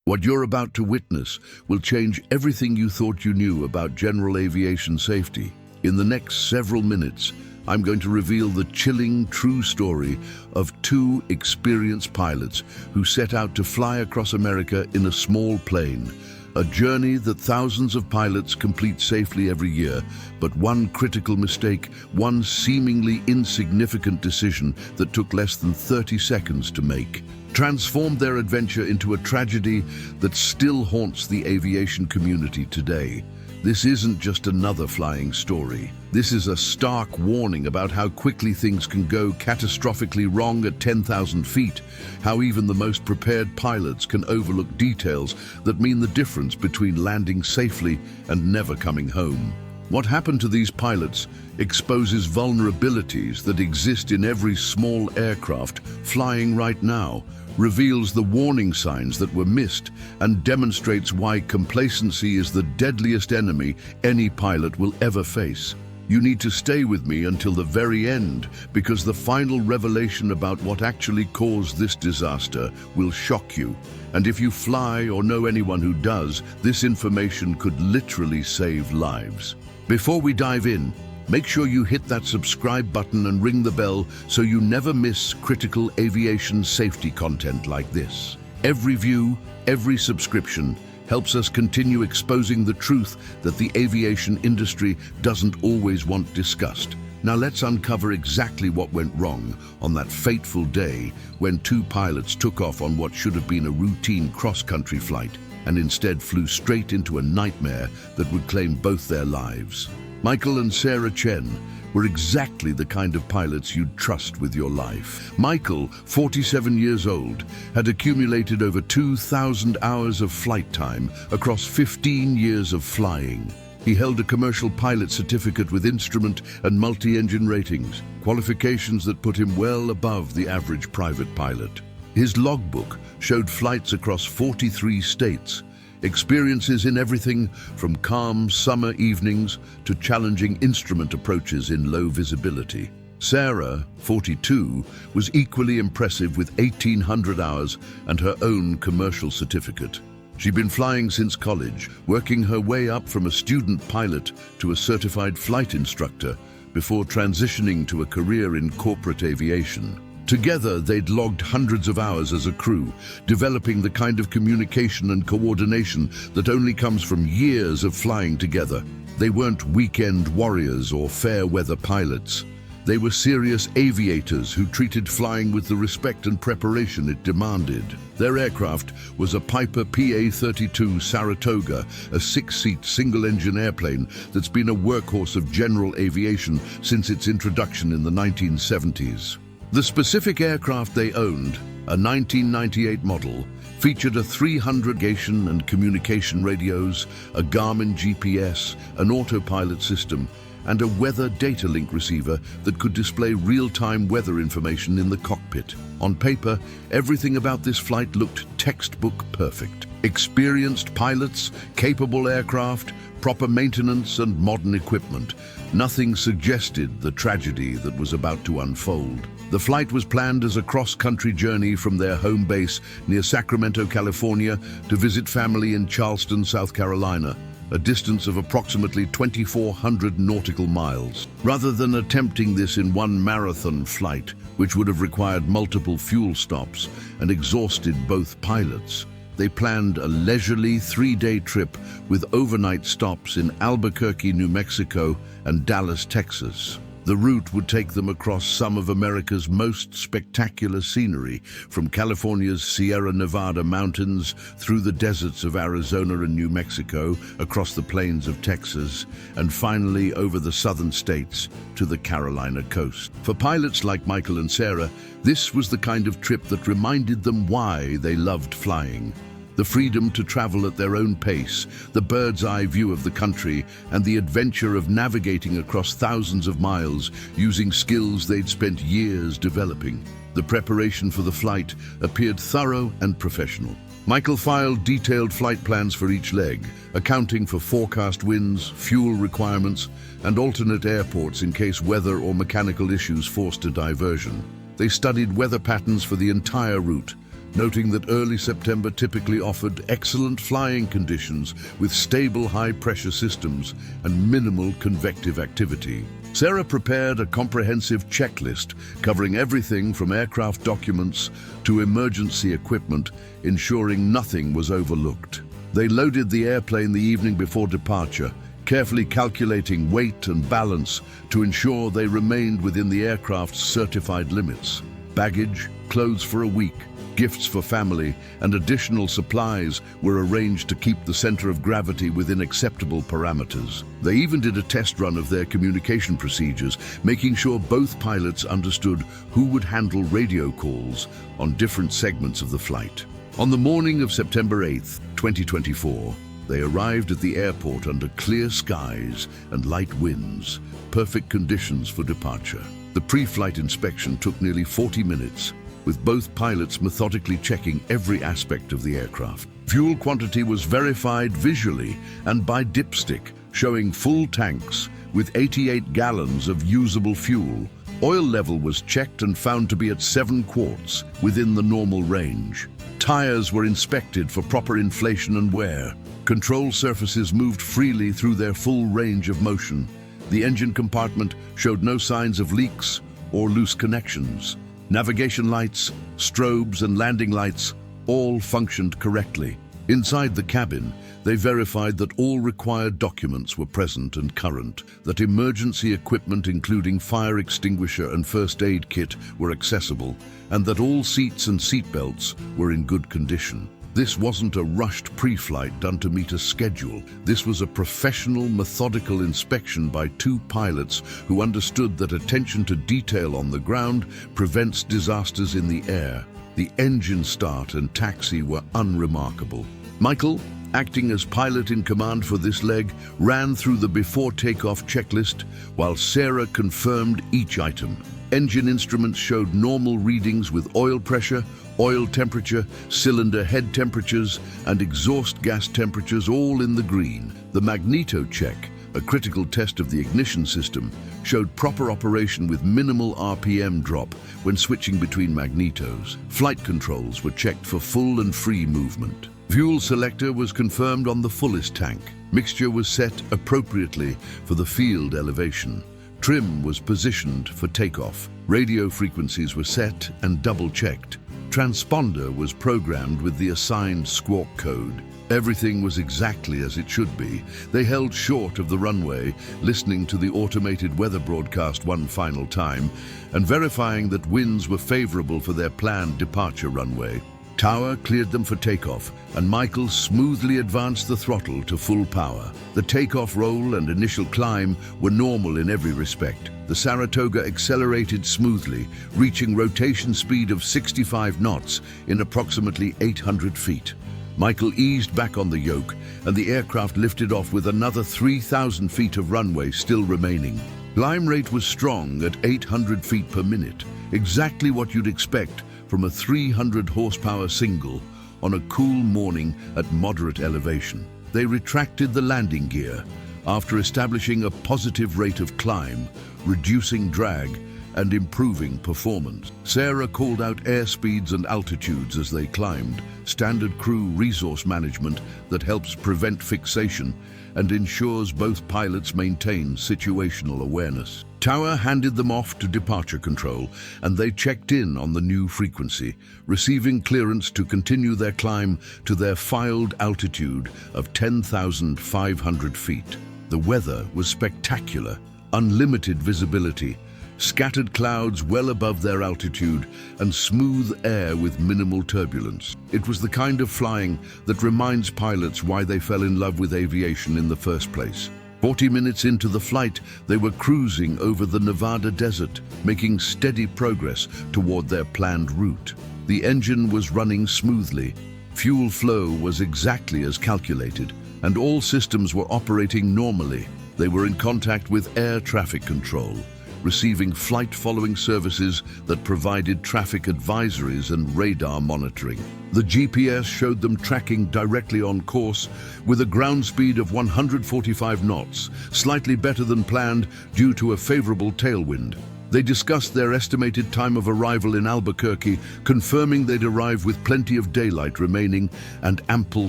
What you're about to witness will change everything you thought you knew about general aviation safety. In the next several minutes, I'm going to reveal the chilling, true story of two experienced pilots who set out to fly across America in a small plane. A journey that thousands of pilots complete safely every year, but one critical mistake, one seemingly insignificant decision that took less than 30 seconds to make, transformed their adventure into a tragedy that still haunts the aviation community today. This isn't just another flying story. This is a stark warning about how quickly things can go catastrophically wrong at 10,000 feet, how even the most prepared pilots can overlook details that mean the difference between landing safely and never coming home. What happened to these pilots exposes vulnerabilities that exist in every small aircraft flying right now, reveals the warning signs that were missed, and demonstrates why complacency is the deadliest enemy any pilot will ever face. You need to stay with me until the very end, because the final revelation about what actually caused this disaster will shock you. And if you fly or know anyone who does, this information could literally save lives. Before we dive in, make sure you hit that subscribe button and ring the bell so you never miss critical aviation safety content like this. Every view, every subscription helps us continue exposing the truth that the aviation industry doesn't always want discussed. Now let's uncover exactly what went wrong on that fateful day when two pilots took off on what should have been a routine cross-country flight and instead flew straight into a nightmare that would claim both their lives. Michael and Sarah Chen were exactly the kind of pilots you'd trust with your life. Michael, 47 years old, had accumulated over 2,000 hours of flight time across 15 years of flying. He held a commercial pilot certificate with instrument and multi-engine ratings, qualifications that put him well above the average private pilot. His logbook showed flights across 43 states, experiences in everything from calm summer evenings to challenging instrument approaches in low visibility. Sarah, 42, was equally impressive with 1,800 hours and her own commercial certificate. She'd been flying since college, working her way up from a student pilot to a certified flight instructor before transitioning to a career in corporate aviation. Together, they'd logged hundreds of hours as a crew, developing the kind of communication and coordination that only comes from years of flying together. They weren't weekend warriors or fair-weather pilots. They were serious aviators who treated flying with the respect and preparation it demanded. Their aircraft was a Piper PA-32 Saratoga, a 6-seat single-engine airplane that's been a workhorse of general aviation since its introduction in the 1970s. The specific aircraft they owned, a 1998 model, featured a 300 navigation and communication radios, a Garmin GPS, an autopilot system, and a weather data link receiver that could display real-time weather information in the cockpit. On paper, everything about this flight looked textbook perfect. Experienced pilots, capable aircraft, proper maintenance and modern equipment. Nothing suggested the tragedy that was about to unfold. The flight was planned as a cross-country journey from their home base near Sacramento, California, to visit family in Charleston, South Carolina, a distance of approximately 2,400 nautical miles. Rather than attempting this in one marathon flight, which would have required multiple fuel stops and exhausted both pilots, they planned a leisurely 3-day trip with overnight stops in Albuquerque, New Mexico, and Dallas, Texas. The route would take them across some of America's most spectacular scenery, from California's Sierra Nevada mountains through the deserts of Arizona and New Mexico, across the plains of Texas, and finally over the southern states to the Carolina coast. For pilots like Michael and Sarah, this was the kind of trip that reminded them why they loved flying. The freedom to travel at their own pace, the bird's-eye view of the country, and the adventure of navigating across thousands of miles using skills they'd spent years developing. The preparation for the flight appeared thorough and professional. Michael filed detailed flight plans for each leg, accounting for forecast winds, fuel requirements, and alternate airports in case weather or mechanical issues forced a diversion. They studied weather patterns for the entire route, noting that early September typically offered excellent flying conditions with stable high-pressure systems and minimal convective activity. Sarah prepared a comprehensive checklist covering everything from aircraft documents to emergency equipment, ensuring nothing was overlooked. They loaded the airplane the evening before departure, carefully calculating weight and balance to ensure they remained within the aircraft's certified limits. Baggage, clothes for a week, gifts for family, and additional supplies were arranged to keep the center of gravity within acceptable parameters. They even did a test run of their communication procedures, making sure both pilots understood who would handle radio calls on different segments of the flight. On the morning of September 8th, 2024, they arrived at the airport under clear skies and light winds, perfect conditions for departure. The pre-flight inspection took nearly 40 minutes, with both pilots methodically checking every aspect of the aircraft. Fuel quantity was verified visually and by dipstick, showing full tanks with 88 gallons of usable fuel. Oil level was checked and found to be at 7 quarts, within the normal range. Tires were inspected for proper inflation and wear. Control surfaces moved freely through their full range of motion. The engine compartment showed no signs of leaks or loose connections. Navigation lights, strobes, and landing lights all functioned correctly. Inside the cabin, they verified that all required documents were present and current, that emergency equipment including fire extinguisher and first aid kit were accessible, and that all seats and seatbelts were in good condition. This wasn't a rushed pre-flight done to meet a schedule. This was a professional, methodical inspection by 2 pilots who understood that attention to detail on the ground prevents disasters in the air. The engine start and taxi were unremarkable. Michael, acting as pilot in command for this leg, ran through the before takeoff checklist while Sarah confirmed each item. Engine instruments showed normal readings with oil pressure, oil temperature, cylinder head temperatures, and exhaust gas temperatures all in the green. The magneto check, a critical test of the ignition system, showed proper operation with minimal RPM drop when switching between magnetos. Flight controls were checked for full and free movement. Fuel selector was confirmed on the fullest tank. Mixture was set appropriately for the field elevation. Trim was positioned for takeoff. Radio frequencies were set and double-checked. Transponder was programmed with the assigned squawk code. Everything was exactly as it should be. They held short of the runway, listening to the automated weather broadcast one final time, and verifying that winds were favorable for their planned departure runway. Tower cleared them for takeoff, and Michael smoothly advanced the throttle to full power. The takeoff roll and initial climb were normal in every respect. The Saratoga accelerated smoothly, reaching rotation speed of 65 knots in approximately 800 feet. Michael eased back on the yoke, and the aircraft lifted off with another 3,000 feet of runway still remaining. Climb rate was strong at 800 feet per minute, exactly what you'd expect from a 300 horsepower single on a cool morning at moderate elevation. They retracted the landing gear after establishing a positive rate of climb, reducing drag and improving performance. Sarah called out airspeeds and altitudes as they climbed, standard crew resource management that helps prevent fixation and ensures both pilots maintain situational awareness. Tower handed them off to departure control, and they checked in on the new frequency, receiving clearance to continue their climb to their filed altitude of 10,500 feet. The weather was spectacular, unlimited visibility, scattered clouds well above their altitude, and smooth air with minimal turbulence. It was the kind of flying that reminds pilots why they fell in love with aviation in the first place. 40 minutes into the flight, they were cruising over the Nevada desert, making steady progress toward their planned route. The engine was running smoothly, fuel flow was exactly as calculated, and all systems were operating normally. They were in contact with air traffic control, receiving flight-following services that provided traffic advisories and radar monitoring. The GPS showed them tracking directly on course with a ground speed of 145 knots, slightly better than planned due to a favorable tailwind. They discussed their estimated time of arrival in Albuquerque, confirming they'd arrive with plenty of daylight remaining and ample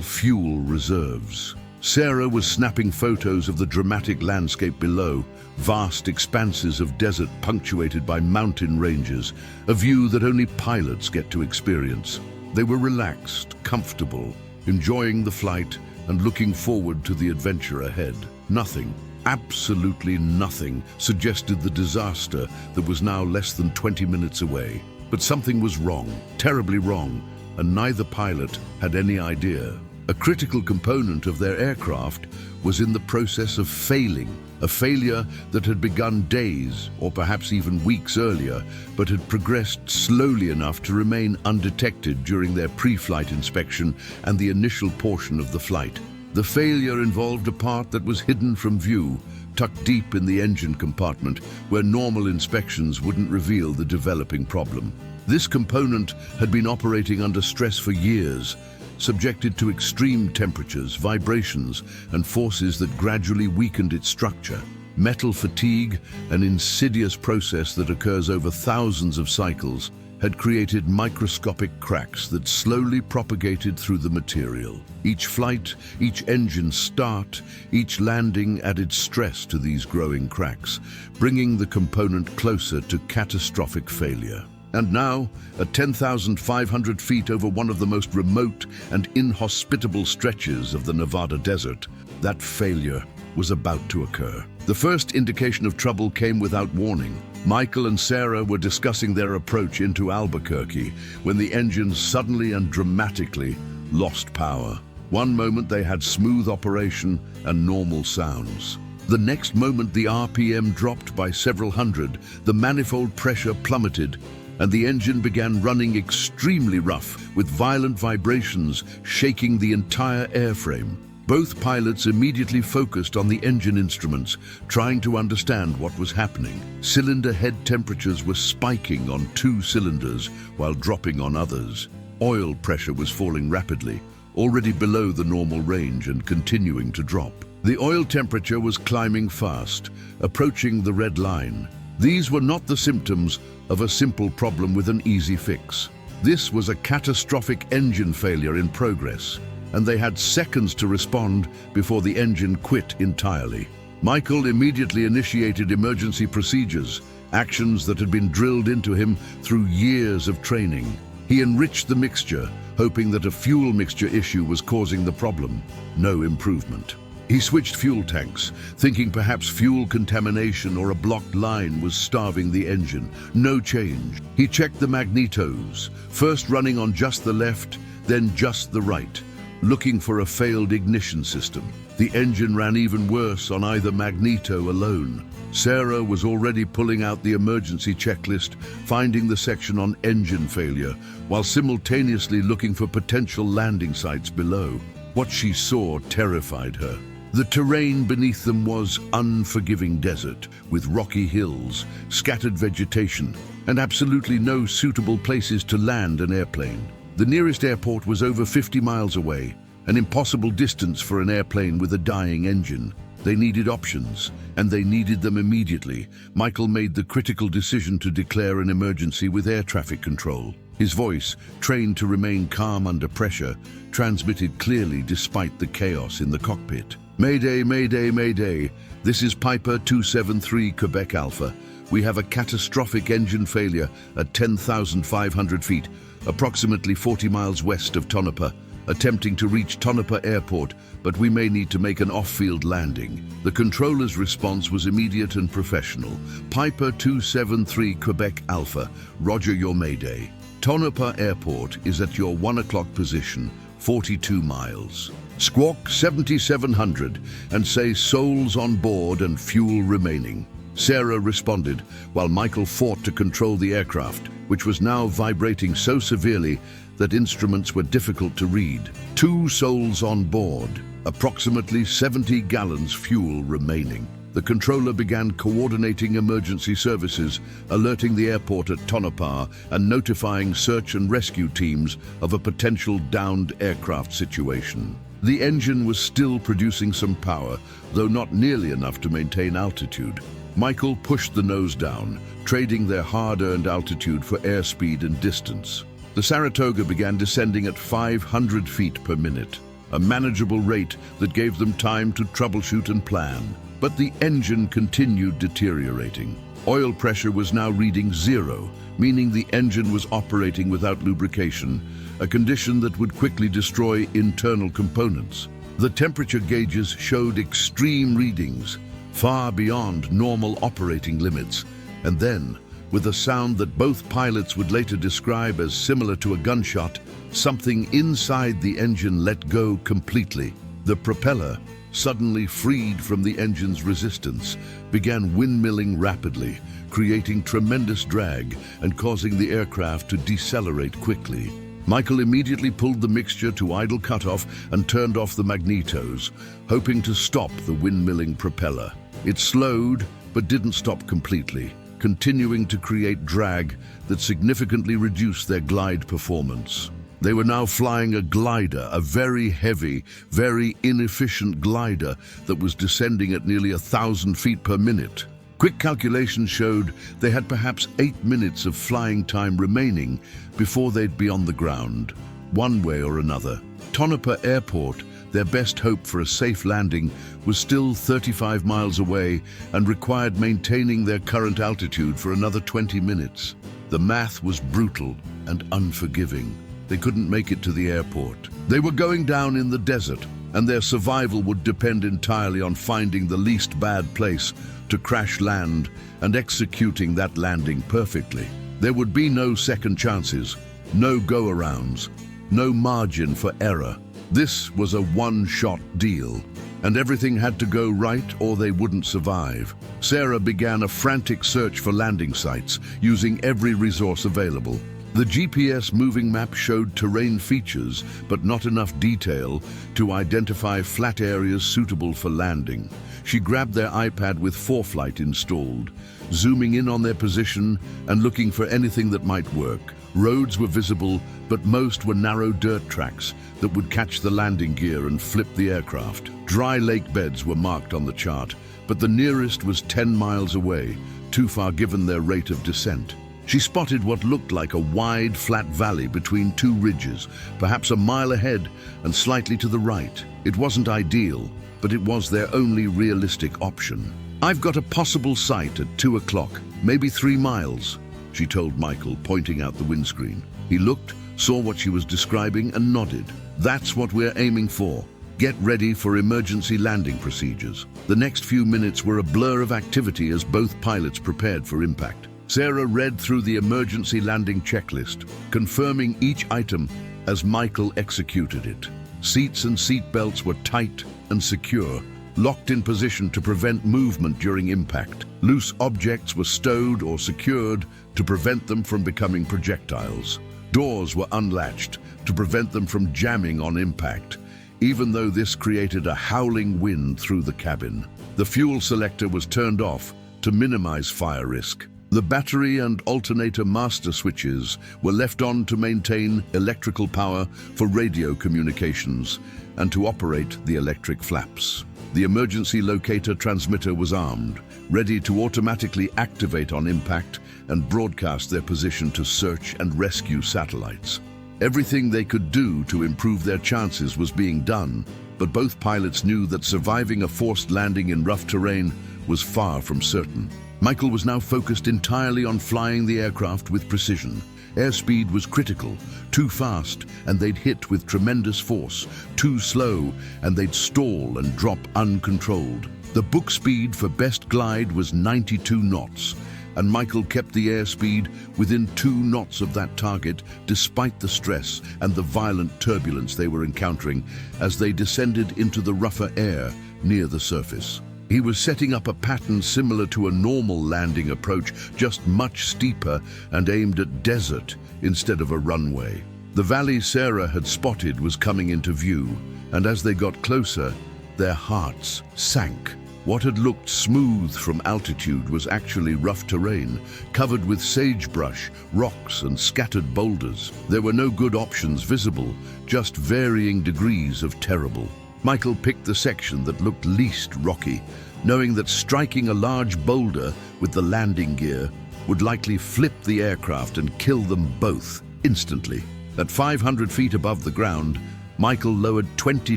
fuel reserves. Sarah was snapping photos of the dramatic landscape below, vast expanses of desert punctuated by mountain ranges, a view that only pilots get to experience. They were relaxed, comfortable, enjoying the flight and looking forward to the adventure ahead. Nothing, absolutely nothing, suggested the disaster that was now less than 20 minutes away. But something was wrong, terribly wrong, and neither pilot had any idea. A critical component of their aircraft was in the process of failing, a failure that had begun days or perhaps even weeks earlier, but had progressed slowly enough to remain undetected during their pre-flight inspection and the initial portion of the flight. The failure involved a part that was hidden from view, tucked deep in the engine compartment, where normal inspections wouldn't reveal the developing problem. This component had been operating under stress for years, subjected to extreme temperatures, vibrations, and forces that gradually weakened its structure. Metal fatigue, an insidious process that occurs over thousands of cycles, had created microscopic cracks that slowly propagated through the material. Each flight, each engine start, each landing added stress to these growing cracks, bringing the component closer to catastrophic failure. And now, at 10,500 feet over one of the most remote and inhospitable stretches of the Nevada desert, that failure was about to occur. The first indication of trouble came without warning. Michael and Sarah were discussing their approach into Albuquerque when the engines suddenly and dramatically lost power. One moment they had smooth operation and normal sounds. The next moment the RPM dropped by several hundred, the manifold pressure plummeted, and the engine began running extremely rough, with violent vibrations shaking the entire airframe. Both pilots immediately focused on the engine instruments, trying to understand what was happening. Cylinder head temperatures were spiking on two cylinders while dropping on others. Oil pressure was falling rapidly, already below the normal range and continuing to drop. The oil temperature was climbing fast, approaching the red line. These were not the symptoms of a simple problem with an easy fix. This was a catastrophic engine failure in progress, and they had seconds to respond before the engine quit entirely. Michael immediately initiated emergency procedures, actions that had been drilled into him through years of training. He enriched the mixture, hoping that a fuel mixture issue was causing the problem. No improvement. He switched fuel tanks, thinking perhaps fuel contamination or a blocked line was starving the engine. No change. He checked the magnetos, first running on just the left, then just the right, looking for a failed ignition system. The engine ran even worse on either magneto alone. Sarah was already pulling out the emergency checklist, finding the section on engine failure, while simultaneously looking for potential landing sites below. What she saw terrified her. The terrain beneath them was unforgiving desert, with rocky hills, scattered vegetation, and absolutely no suitable places to land an airplane. The nearest airport was over 50 miles away, an impossible distance for an airplane with a dying engine. They needed options, and they needed them immediately. Michael made the critical decision to declare an emergency with air traffic control. His voice, trained to remain calm under pressure, transmitted clearly despite the chaos in the cockpit. Mayday, mayday, mayday. This is Piper 273 Quebec Alpha. We have a catastrophic engine failure at 10,500 feet, approximately 40 miles west of Tonopah, attempting to reach Tonopah Airport, but we may need to make an off-field landing. The controller's response was immediate and professional. Piper 273 Quebec Alpha, roger your mayday. Tonopah Airport is at your 1 o'clock position, 42 miles. Squawk 7700 and say souls on board and fuel remaining. Sarah responded, while Michael fought to control the aircraft, which was now vibrating so severely that instruments were difficult to read. 2 souls on board, approximately 70 gallons fuel remaining. The controller began coordinating emergency services, alerting the airport at Tonopah and notifying search and rescue teams of a potential downed aircraft situation. The engine was still producing some power, though not nearly enough to maintain altitude. Michael pushed the nose down, trading their hard-earned altitude for airspeed and distance. The Saratoga began descending at 500 feet per minute, a manageable rate that gave them time to troubleshoot and plan. But the engine continued deteriorating. Oil pressure was now reading 0, meaning the engine was operating without lubrication, a condition that would quickly destroy internal components. The temperature gauges showed extreme readings, far beyond normal operating limits, and then, with a sound that both pilots would later describe as similar to a gunshot, something inside the engine let go completely. The propeller, suddenly freed from the engine's resistance, began windmilling rapidly, creating tremendous drag and causing the aircraft to decelerate quickly. Michael immediately pulled the mixture to idle cutoff and turned off the magnetos, hoping to stop the windmilling propeller. It slowed, but didn't stop completely, continuing to create drag that significantly reduced their glide performance. They were now flying a glider, a very heavy, very inefficient glider that was descending at nearly 1,000 feet per minute. Quick calculations showed they had perhaps 8 minutes of flying time remaining before they'd be on the ground, one way or another. Tonopah Airport, their best hope for a safe landing, was still 35 miles away and required maintaining their current altitude for another 20 minutes. The math was brutal and unforgiving. They couldn't make it to the airport. They were going down in the desert, and their survival would depend entirely on finding the least bad place to crash land and executing that landing perfectly. There would be no second chances, no go-arounds, no margin for error. This was a one-shot deal, and everything had to go right or they wouldn't survive. Sarah began a frantic search for landing sites, using every resource available. The GPS moving map showed terrain features, but not enough detail to identify flat areas suitable for landing. She grabbed their iPad with ForeFlight installed, zooming in on their position and looking for anything that might work. Roads were visible, but most were narrow dirt tracks that would catch the landing gear and flip the aircraft. Dry lake beds were marked on the chart, but the nearest was 10 miles away, too far given their rate of descent. She spotted what looked like a wide, flat valley between two ridges, perhaps a mile ahead and slightly to the right. It wasn't ideal, but it was their only realistic option. "I've got a possible site at 2 o'clock, maybe 3 miles, she told Michael, pointing out the windscreen. He looked, saw what she was describing, and nodded. "That's what we're aiming for. Get ready for emergency landing procedures." The next few minutes were a blur of activity as both pilots prepared for impact. Sarah read through the emergency landing checklist, confirming each item as Michael executed it. Seats and seat belts were tight and secure, locked in position to prevent movement during impact. Loose objects were stowed or secured to prevent them from becoming projectiles. Doors were unlatched to prevent them from jamming on impact, even though this created a howling wind through the cabin. The fuel selector was turned off to minimize fire risk. The battery and alternator master switches were left on to maintain electrical power for radio communications and to operate the electric flaps. The emergency locator transmitter was armed, ready to automatically activate on impact and broadcast their position to search and rescue satellites. Everything they could do to improve their chances was being done, but both pilots knew that surviving a forced landing in rough terrain was far from certain. Michael was now focused entirely on flying the aircraft with precision. Airspeed was critical. Too fast, and they'd hit with tremendous force. Too slow, and they'd stall and drop uncontrolled. The book speed for best glide was 92 knots, and Michael kept the airspeed within 2 knots of that target despite the stress and the violent turbulence they were encountering as they descended into the rougher air near the surface. He was setting up a pattern similar to a normal landing approach, just much steeper and aimed at desert instead of a runway. The valley Sarah had spotted was coming into view, and as they got closer, their hearts sank. What had looked smooth from altitude was actually rough terrain, covered with sagebrush, rocks, and scattered boulders. There were no good options visible, just varying degrees of terrible. Michael picked the section that looked least rocky, knowing that striking a large boulder with the landing gear would likely flip the aircraft and kill them both instantly. At 500 feet above the ground, Michael lowered 20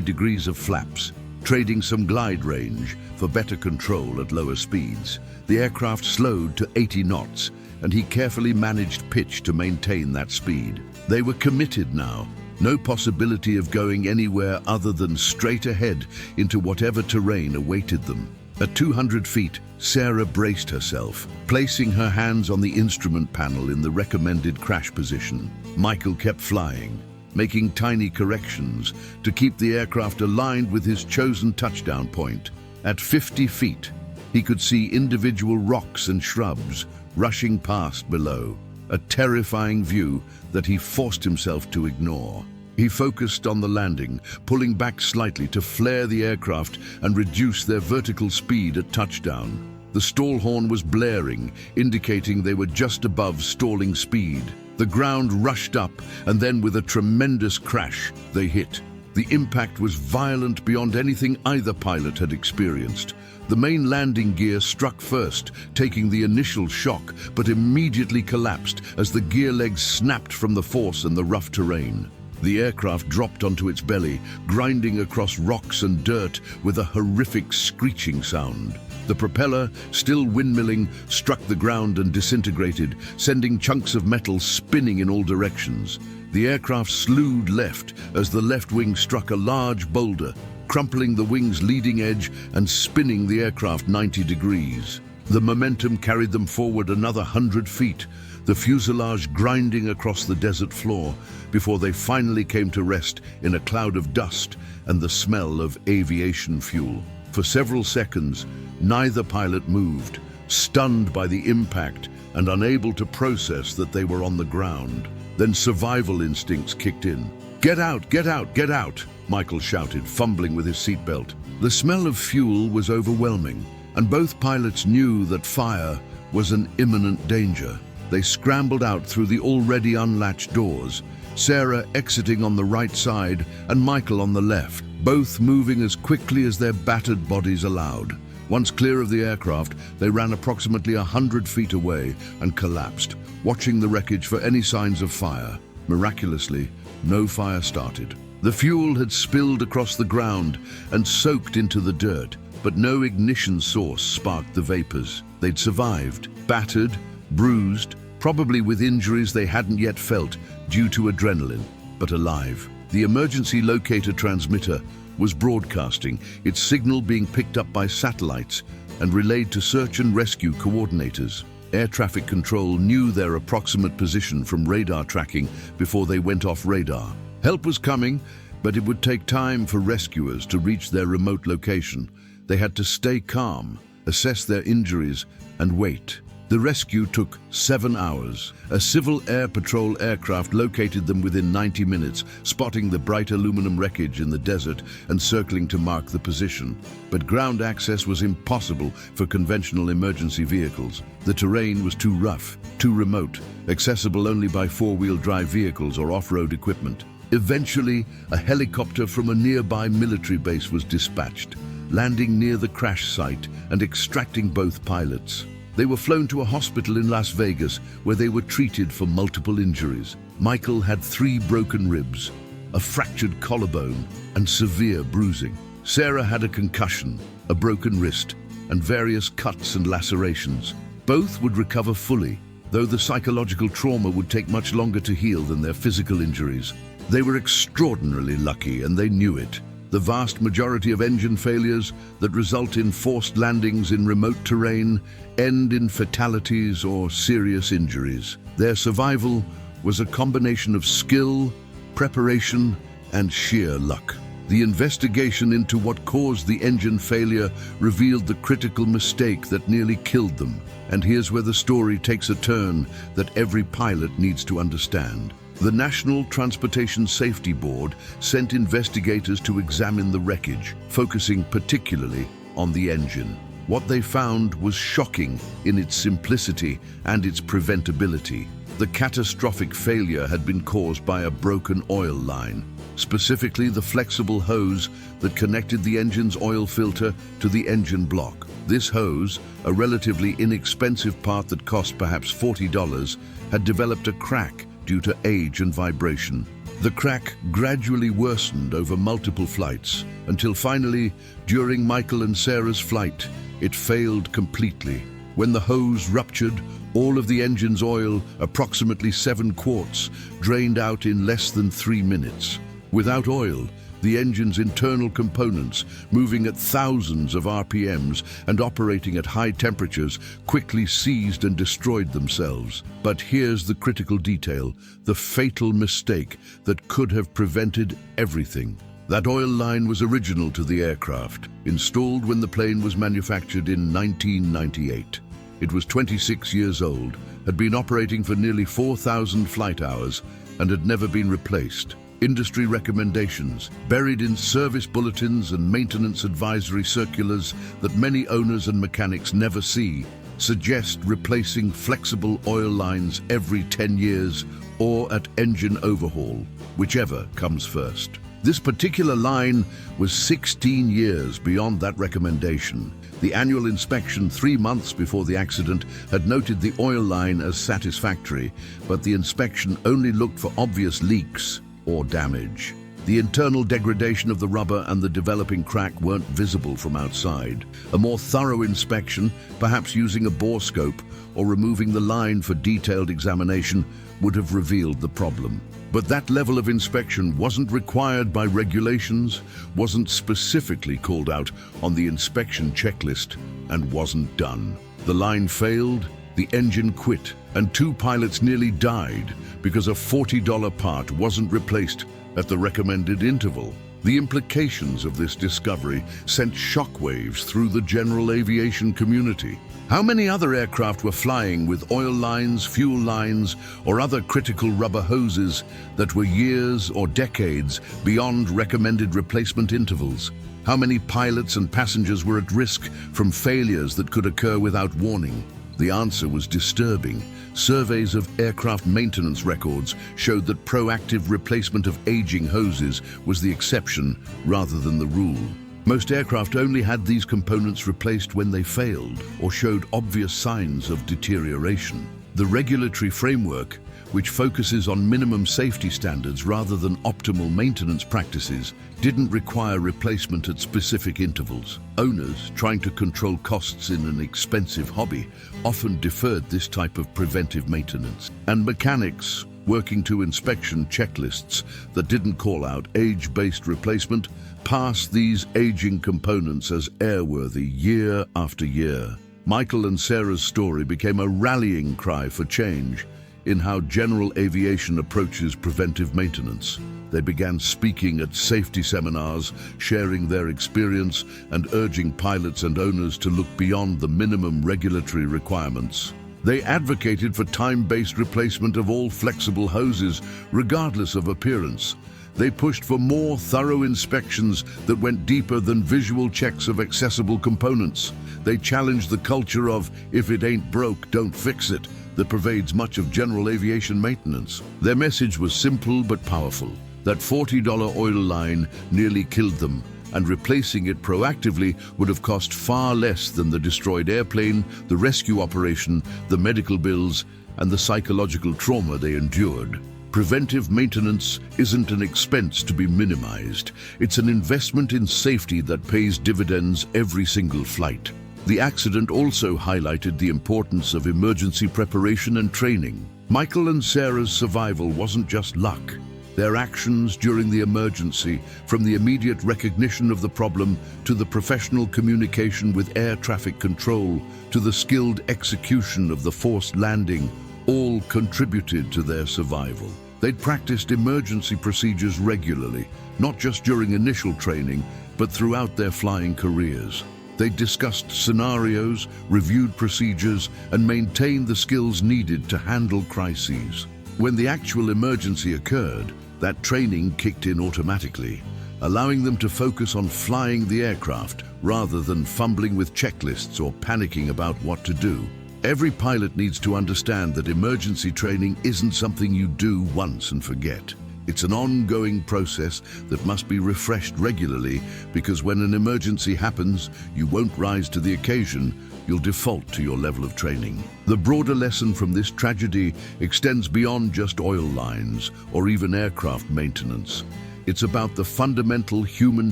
degrees of flaps, trading some glide range for better control at lower speeds. The aircraft slowed to 80 knots, and he carefully managed pitch to maintain that speed. They were committed now. No possibility of going anywhere other than straight ahead into whatever terrain awaited them. At 200 feet, Sarah braced herself, placing her hands on the instrument panel in the recommended crash position. Michael kept flying, making tiny corrections to keep the aircraft aligned with his chosen touchdown point. At 50 feet, he could see individual rocks and shrubs rushing past below, a terrifying view that he forced himself to ignore. He focused on the landing, pulling back slightly to flare the aircraft and reduce their vertical speed at touchdown. The stall horn was blaring, indicating they were just above stalling speed. The ground rushed up, and then with a tremendous crash, they hit. The impact was violent beyond anything either pilot had experienced. The main landing gear struck first, taking the initial shock, but immediately collapsed as the gear legs snapped from the force and the rough terrain. The aircraft dropped onto its belly, grinding across rocks and dirt with a horrific screeching sound. The propeller, still windmilling, struck the ground and disintegrated, sending chunks of metal spinning in all directions. The aircraft slewed left as the left wing struck a large boulder, crumpling the wing's leading edge and spinning the aircraft 90 degrees. The momentum carried them forward another 100 feet, the fuselage grinding across the desert floor before they finally came to rest in a cloud of dust and the smell of aviation fuel. For several seconds, neither pilot moved, stunned by the impact and unable to process that they were on the ground. Then survival instincts kicked in. "Get out, get out, get out!" Michael shouted, fumbling with his seatbelt. The smell of fuel was overwhelming, and both pilots knew that fire was an imminent danger. They scrambled out through the already unlatched doors, Sarah exiting on the right side and Michael on the left, both moving as quickly as their battered bodies allowed. Once clear of the aircraft, they ran approximately 100 feet away and collapsed, watching the wreckage for any signs of fire. Miraculously, no fire started. The fuel had spilled across the ground and soaked into the dirt, but no ignition source sparked the vapors. They'd survived, battered, bruised, probably with injuries they hadn't yet felt due to adrenaline, but alive. The emergency locator transmitter was broadcasting, its signal being picked up by satellites and relayed to search and rescue coordinators. Air traffic control knew their approximate position from radar tracking before they went off radar. Help was coming, but it would take time for rescuers to reach their remote location. They had to stay calm, assess their injuries, and wait. The rescue took 7 hours. A Civil Air Patrol aircraft located them within 90 minutes, spotting the bright aluminum wreckage in the desert and circling to mark the position. But ground access was impossible for conventional emergency vehicles. The terrain was too rough, too remote, accessible only by four-wheel drive vehicles or off-road equipment. Eventually, a helicopter from a nearby military base was dispatched, landing near the crash site and extracting both pilots. They were flown to a hospital in Las Vegas where they were treated for multiple injuries. Michael had 3 broken ribs, a fractured collarbone, and severe bruising. Sarah had a concussion, a broken wrist, and various cuts and lacerations. Both would recover fully, though the psychological trauma would take much longer to heal than their physical injuries. They were extraordinarily lucky, and they knew it. The vast majority of engine failures that result in forced landings in remote terrain end in fatalities or serious injuries. Their survival was a combination of skill, preparation, and sheer luck. The investigation into what caused the engine failure revealed the critical mistake that nearly killed them. And here's where the story takes a turn that every pilot needs to understand. The National Transportation Safety Board sent investigators to examine the wreckage, focusing particularly on the engine. What they found was shocking in its simplicity and its preventability. The catastrophic failure had been caused by a broken oil line. specifically the flexible hose that connected the engine's oil filter to the engine block. This hose, a relatively inexpensive part that cost perhaps $40, had developed a crack due to age and vibration. The crack gradually worsened over multiple flights, until finally, during Michael and Sarah's flight, it failed completely. When the hose ruptured, all of the engine's oil, approximately 7 quarts, drained out in less than 3 minutes. Without oil, the engine's internal components, moving at thousands of RPMs and operating at high temperatures, quickly seized and destroyed themselves. But here's the critical detail, the fatal mistake that could have prevented everything. That oil line was original to the aircraft, installed when the plane was manufactured in 1998. It was 26 years old, had been operating for nearly 4,000 flight hours, and had never been replaced. Industry recommendations, buried in service bulletins and maintenance advisory circulars that many owners and mechanics never see, suggest replacing flexible oil lines every 10 years or at engine overhaul, whichever comes first. This particular line was 16 years beyond that recommendation. The annual inspection 3 months before the accident had noted the oil line as satisfactory, but the inspection only looked for obvious leaks or damage. The internal degradation of the rubber and the developing crack weren't visible from outside. A more thorough inspection, perhaps using a bore scope or removing the line for detailed examination, would have revealed the problem. But that level of inspection wasn't required by regulations, wasn't specifically called out on the inspection checklist, and wasn't done. The line failed, the engine quit, and 2 pilots nearly died because a $40 part wasn't replaced at the recommended interval. The implications of this discovery sent shockwaves through the general aviation community. How many other aircraft were flying with oil lines, fuel lines, or other critical rubber hoses that were years or decades beyond recommended replacement intervals? How many pilots and passengers were at risk from failures that could occur without warning? The answer was disturbing. Surveys of aircraft maintenance records showed that proactive replacement of aging hoses was the exception rather than the rule. Most aircraft only had these components replaced when they failed or showed obvious signs of deterioration. The regulatory framework, which focuses on minimum safety standards rather than optimal maintenance practices, didn't require replacement at specific intervals. Owners, trying to control costs in an expensive hobby, often deferred this type of preventive maintenance. And mechanics, working to inspection checklists that didn't call out age-based replacement, passed these aging components as airworthy year after year. Michael and Sarah's story became a rallying cry for change in how general aviation approaches preventive maintenance. They began speaking at safety seminars, sharing their experience and urging pilots and owners to look beyond the minimum regulatory requirements. They advocated for time-based replacement of all flexible hoses, regardless of appearance. They pushed for more thorough inspections that went deeper than visual checks of accessible components. They challenged the culture of, if it ain't broke, don't fix it, that pervades much of general aviation maintenance. Their message was simple but powerful. That $40 oil line nearly killed them, and replacing it proactively would have cost far less than the destroyed airplane, the rescue operation, the medical bills, and the psychological trauma they endured. Preventive maintenance isn't an expense to be minimized. It's an investment in safety that pays dividends every single flight. The accident also highlighted the importance of emergency preparation and training. Michael and Sarah's survival wasn't just luck. Their actions during the emergency, from the immediate recognition of the problem to the professional communication with air traffic control to the skilled execution of the forced landing, all contributed to their survival. They'd practiced emergency procedures regularly, not just during initial training, but throughout their flying careers. They discussed scenarios, reviewed procedures, and maintained the skills needed to handle crises. When the actual emergency occurred, that training kicked in automatically, allowing them to focus on flying the aircraft rather than fumbling with checklists or panicking about what to do. Every pilot needs to understand that emergency training isn't something you do once and forget. It's an ongoing process that must be refreshed regularly because when an emergency happens, you won't rise to the occasion, you'll default to your level of training. The broader lesson from this tragedy extends beyond just oil lines or even aircraft maintenance. It's about the fundamental human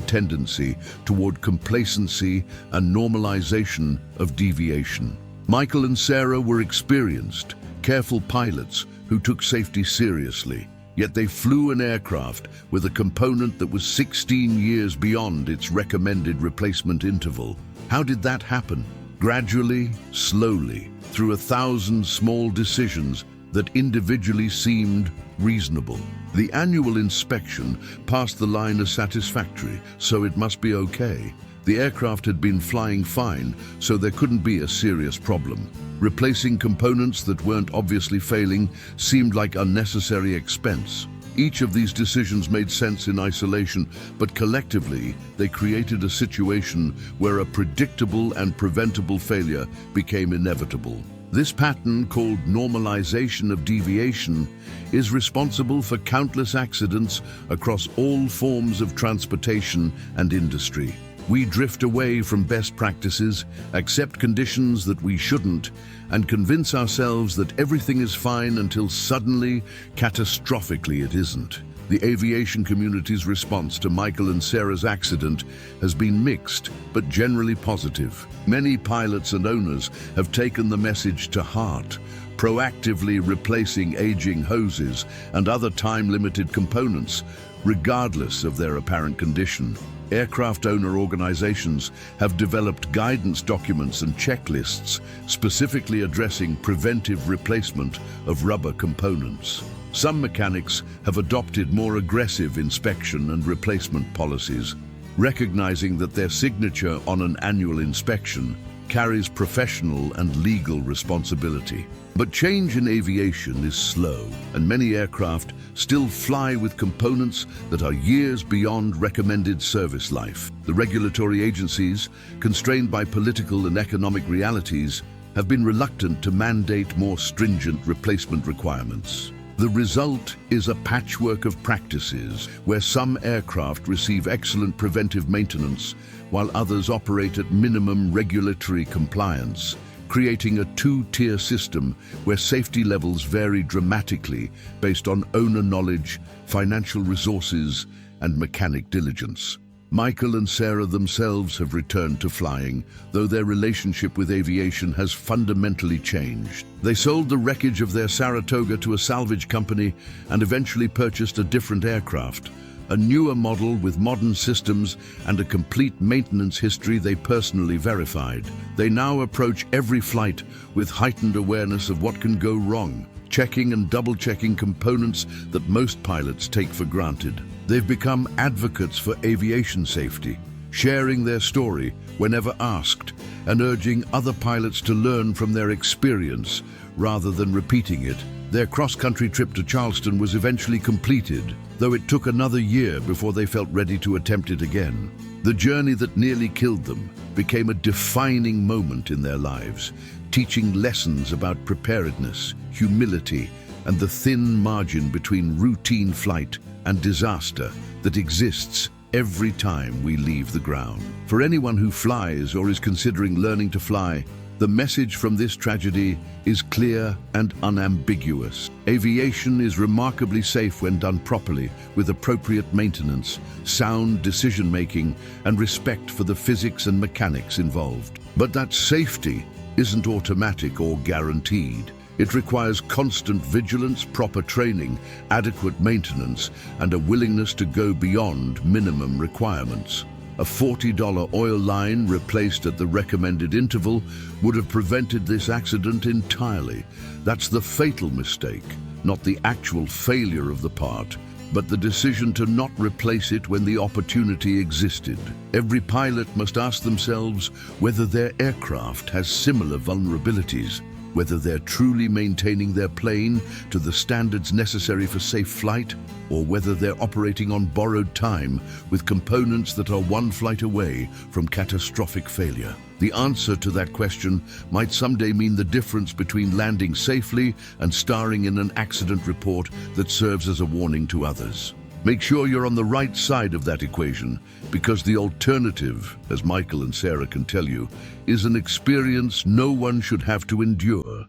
tendency toward complacency and normalization of deviation. Michael and Sarah were experienced, careful pilots who took safety seriously, yet they flew an aircraft with a component that was 16 years beyond its recommended replacement interval. How did that happen? Gradually, slowly, through 1,000 small decisions that individually seemed reasonable. The annual inspection passed the line as satisfactory, so it must be okay. The aircraft had been flying fine, so there couldn't be a serious problem. Replacing components that weren't obviously failing seemed like unnecessary expense. Each of these decisions made sense in isolation, but collectively they created a situation where a predictable and preventable failure became inevitable. This pattern, called normalization of deviation, is responsible for countless accidents across all forms of transportation and industry. We drift away from best practices, accept conditions that we shouldn't, and convince ourselves that everything is fine until suddenly, catastrophically, it isn't. The aviation community's response to Michael and Sarah's accident has been mixed, but generally positive. Many pilots and owners have taken the message to heart, proactively replacing aging hoses and other time-limited components, regardless of their apparent condition. Aircraft owner organizations have developed guidance documents and checklists specifically addressing preventive replacement of rubber components. Some mechanics have adopted more aggressive inspection and replacement policies, recognizing that their signature on an annual inspection carries professional and legal responsibility. But change in aviation is slow, and many aircraft still fly with components that are years beyond recommended service life. The regulatory agencies, constrained by political and economic realities, have been reluctant to mandate more stringent replacement requirements. The result is a patchwork of practices where some aircraft receive excellent preventive maintenance while others operate at minimum regulatory compliance, creating a two-tier system where safety levels vary dramatically based on owner knowledge, financial resources, and mechanic diligence. Michael and Sarah themselves have returned to flying, though their relationship with aviation has fundamentally changed. They sold the wreckage of their Saratoga to a salvage company and eventually purchased a different aircraft, a newer model with modern systems and a complete maintenance history they personally verified. They now approach every flight with heightened awareness of what can go wrong, checking and double-checking components that most pilots take for granted. They've become advocates for aviation safety, sharing their story whenever asked and urging other pilots to learn from their experience rather than repeating it. Their cross-country trip to Charleston was eventually completed, though it took another year before they felt ready to attempt it again. The journey that nearly killed them became a defining moment in their lives, teaching lessons about preparedness, humility, and the thin margin between routine flight and disaster that exists every time we leave the ground. For anyone who flies or is considering learning to fly, the message from this tragedy is clear and unambiguous. Aviation is remarkably safe when done properly, with appropriate maintenance, sound decision-making, and respect for the physics and mechanics involved. But that safety isn't automatic or guaranteed. It requires constant vigilance, proper training, adequate maintenance, and a willingness to go beyond minimum requirements. A $40 oil line replaced at the recommended interval would have prevented this accident entirely. That's the fatal mistake, not the actual failure of the part, but the decision to not replace it when the opportunity existed. Every pilot must ask themselves whether their aircraft has similar vulnerabilities. whether they're truly maintaining their plane to the standards necessary for safe flight, or whether they're operating on borrowed time with components that are one flight away from catastrophic failure. The answer to that question might someday mean the difference between landing safely and starring in an accident report that serves as a warning to others. Make sure you're on the right side of that equation, because the alternative, as Michael and Sarah can tell you, is an experience no one should have to endure.